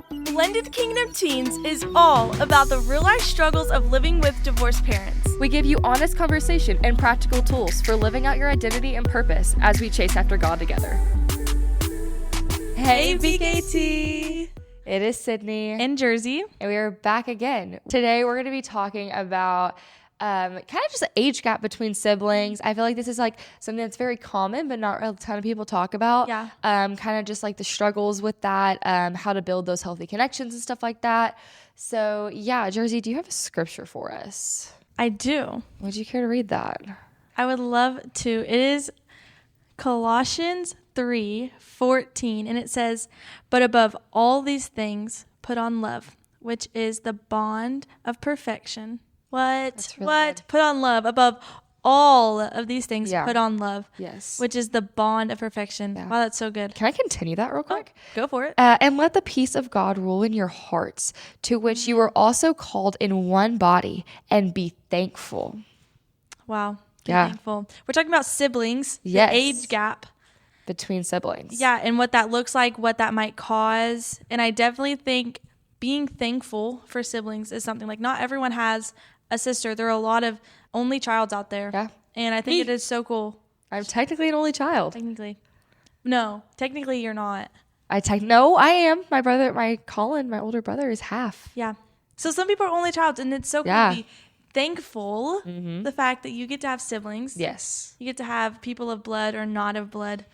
Blended Kingdom Teens is all about the real-life struggles of living with divorced parents. We give you honest conversation and practical tools for living out your identity and purpose as we chase after God together. Hey, BKT! It is Sidney and Jerzi, and we are back again. Today we're going to be talking about kind of just an age gap between siblings. I feel like this is like something that's very common, but not a ton of people talk about. Yeah. Kind of just like the struggles with that, how to build those healthy connections and stuff like that. So yeah, Jerzi, do you have a scripture for us? I do. Would you care to read that? I would love to. It is Colossians 3:14, and it says, "But above all these things, put on love, which is the bond of perfection." What? Good. Put on love. Above all of these things, put on love. Yes. Which is the bond of perfection. Yeah. Wow, that's so good. Can I continue that real quick? Oh, go for it. And let the peace of God rule in your hearts, to which you were also called in one body, and be thankful. Wow. Thankful. We're talking about siblings. Yes. The age gap between siblings. Yeah, and what that looks like, what that might cause. And I definitely think being thankful for siblings is something like not everyone has a sister. There are a lot of only childs out there. Yeah. And I think it is so cool. I'm technically an only child. No, technically you're not. No, I am. Colin, my older brother, is half. Yeah. So some people are only childs, and it's so cool to be thankful the fact that you get to have siblings. Yes. You get to have people of blood or not of blood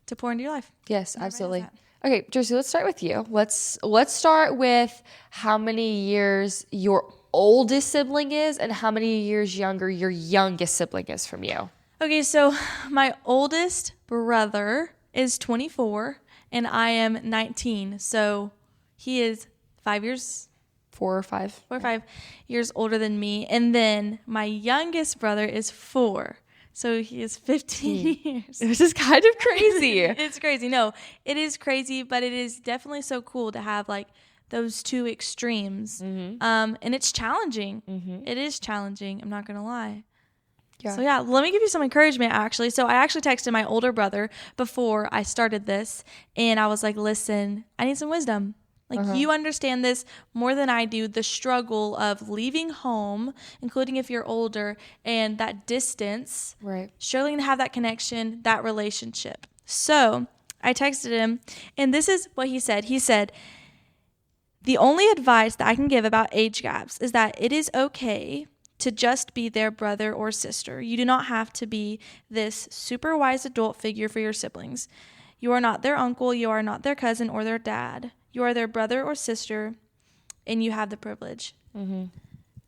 to pour into your life. Yes, absolutely. Okay, Jerzi, let's start with you. Let's start with how many years your oldest sibling is and how many years younger your youngest sibling is from you. Okay, so my oldest brother is 24 and I am 19. So he is 5 years. 4 or 5. 4 or 5 years older than me. And then my youngest brother is 4. So he is 15 years. This is kind of crazy. It's crazy. No, it is crazy, but it is definitely so cool to have like those two extremes. And it's challenging. It is challenging. I'm not going to lie. Yeah. So yeah, let me give you some encouragement actually. So I actually texted my older brother before I started this, and I was like, listen, I need some wisdom. Like you understand this more than I do, the struggle of leaving home, including if you're older, and that distance, struggling to have that connection, that relationship. So I texted him, and this is what he said. He said, the only advice that I can give about age gaps is that it is okay to just be their brother or sister. You do not have to be this super wise adult figure for your siblings. You are not their uncle. You are not their cousin or their dad. You are their brother or sister, and you have the privilege to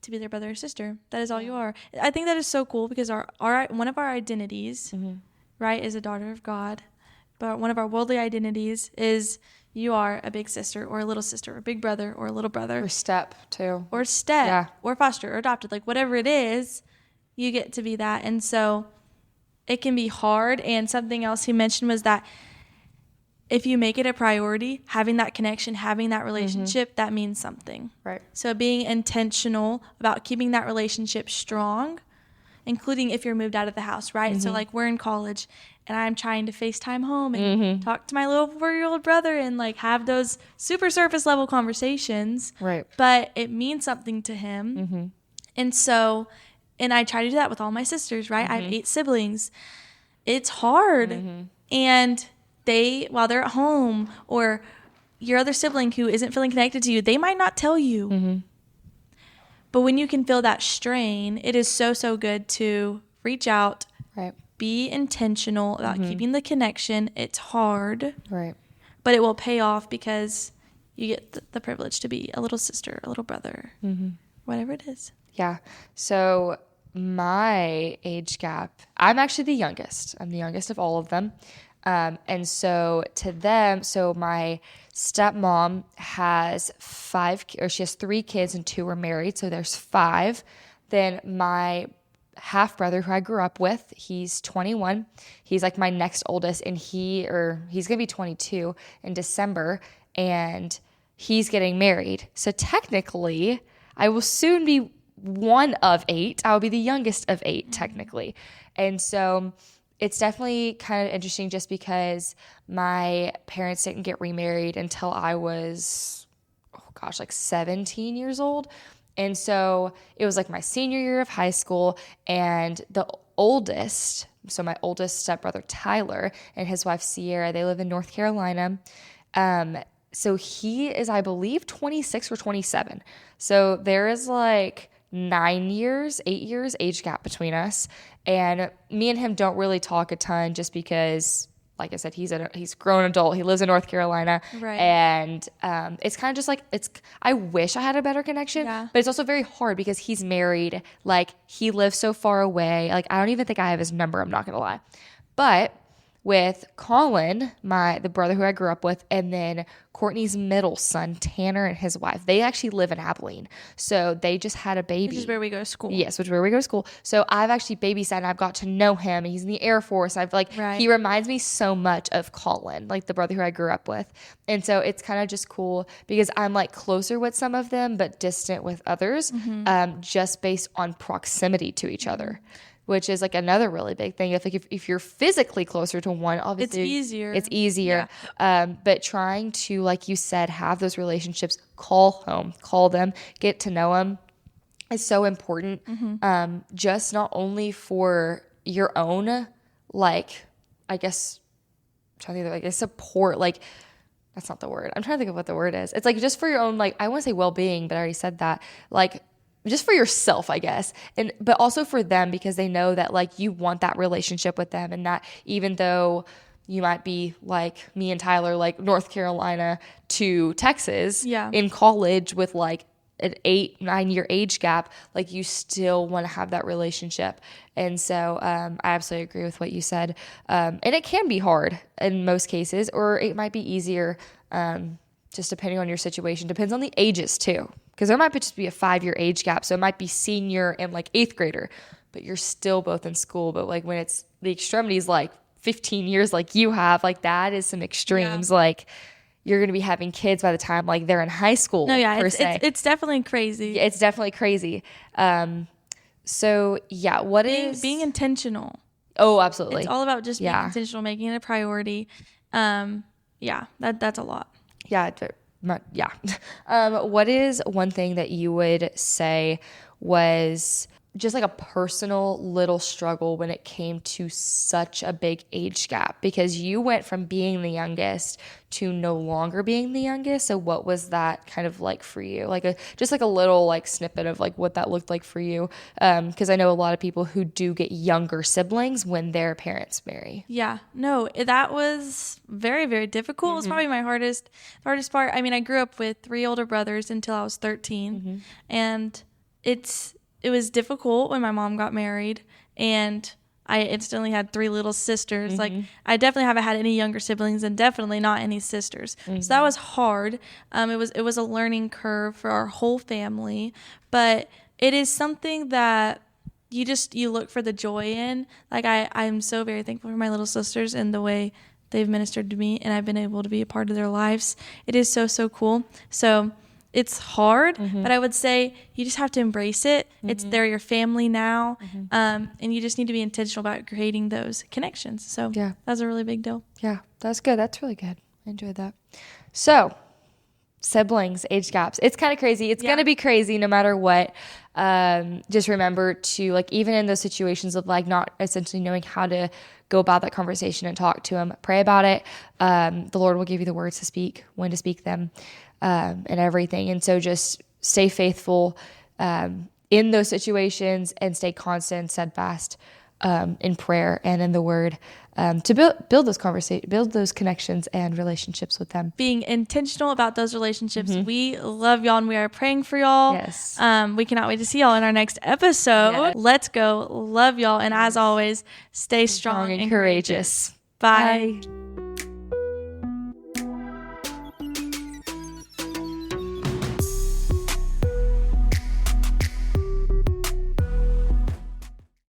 be their brother or sister. That is all you are. I think that is so cool because our one of our identities, right, is a daughter of God. But one of our worldly identities is you are a big sister or a little sister or a big brother or a little brother. Or step, too. Or step, or foster or adopted. Like whatever it is, you get to be that. And so it can be hard. And something else he mentioned was that if you make it a priority, having that connection, having that relationship, that means something. Right. So being intentional about keeping that relationship strong, including if you're moved out of the house, right? So like we're in college and I'm trying to FaceTime home and talk to my little 4-year-old brother and like have those super surface level conversations. Right. But it means something to him. And so, and I try to do that with all my sisters, right? I have 8 siblings. It's hard. And while they're at home, or your other sibling who isn't feeling connected to you, they might not tell you. But when you can feel that strain, it is so, so good to reach out, be intentional about keeping the connection. It's hard, but it will pay off because you get the privilege to be a little sister, a little brother, whatever it is. Yeah. So my age gap, I'm actually the youngest. I'm the youngest of all of them. And so to them, so my stepmom has 3 kids and 2 were married. So there's 5. Then my half brother who I grew up with, he's 21. He's like my next oldest, and he's going to be 22 in December, and he's getting married. So technically I will soon be one of 8. I'll be the youngest of 8 technically. And so it's definitely kind of interesting just because my parents didn't get remarried until I was like 17 years old. And so it was like my senior year of high school, and the oldest, so my oldest stepbrother, Tyler, and his wife, Sierra, they live in North Carolina. So he is, I believe, 26 or 27. So there is like 8 years age gap between us. And me and him don't really talk a ton just because, like I said, he's a grown adult. He lives in North Carolina. Right. And it's kind of just like, I wish I had a better connection, but it's also very hard because he's married. Like, he lives so far away. Like, I don't even think I have his number. I'm not going to lie. But with Colin, the brother who I grew up with, and then Courtney's middle son, Tanner, and his wife, they actually live in Abilene. So they just had a baby. Which is where we go to school. Yes, which is where we go to school. So I've actually babysat, and I've got to know him. He's in the Air Force. He reminds me so much of Colin, like the brother who I grew up with. And so it's kind of just cool because I'm like closer with some of them, but distant with others, just based on proximity to each other. Which is like another really big thing. If you're physically closer to one, obviously it's easier. Yeah. But trying to, like you said, have those relationships, call them, get to know them is so important. Just not only for your own, like, I guess, I'm trying to think of, like, support, like, that's not the word. I'm trying to think of what the word is. It's like just for your own, like, I want to say well-being, but I already said that. Like, just for yourself, I guess. But also for them, because they know that, like, you want that relationship with them, and that even though you might be like me and Tyler, like North Carolina to Texas in college with like an 8-9 year age gap, like, you still want to have that relationship. And so I absolutely agree with what you said. And it can be hard in most cases, or it might be easier, just depending on your situation. Depends on the ages too. Because there might just be a 5-year age gap. So it might be senior and like 8th grader, but you're still both in school. But like when it's the extremities, like 15 years like you have, like that is some extremes. Yeah. Like you're going to be having kids by the time like they're in high school. No, yeah, it's definitely crazy. Yeah, it's definitely crazy. So yeah, being intentional? Oh, absolutely. It's all about just being intentional, making it a priority. That's a lot. Yeah. What is one thing that you would say was just like a personal little struggle when it came to such a big age gap? Because you went from being the youngest to no longer being the youngest. So what was that kind of like for you? Like just like a little like snippet of like what that looked like for you. Because I know a lot of people who do get younger siblings when their parents marry. Yeah, no, that was very, very difficult. It was probably my hardest part. I mean, I grew up with 3 older brothers until I was 13, and it was difficult when my mom got married, and I instantly had 3 little sisters. Like, I definitely haven't had any younger siblings, and definitely not any sisters. So that was hard. It was a learning curve for our whole family, but it is something that you look for the joy in. Like, I'm so very thankful for my little sisters and the way they've ministered to me, and I've been able to be a part of their lives. It is so, so cool. So it's hard, but I would say you just have to embrace it. They're your family now, and you just need to be intentional about creating those connections. So that's a really big deal. Yeah, that's good. That's really good. I enjoyed that. So siblings, age gaps. It's kind of crazy. It's going to be crazy no matter what. Just remember to, like, even in those situations of like not essentially knowing how to go about that conversation and talk to them, pray about it. The Lord will give you the words to speak, when to speak them, and everything. And so just stay faithful in those situations, and stay constant and steadfast in prayer and in the word, to build those connections and relationships with them. Being intentional about those relationships. We love y'all, and we are praying for y'all. Yes. We cannot wait to see y'all in our next episode. Yes. Let's go. Love y'all. And as always, stay strong and courageous. Bye.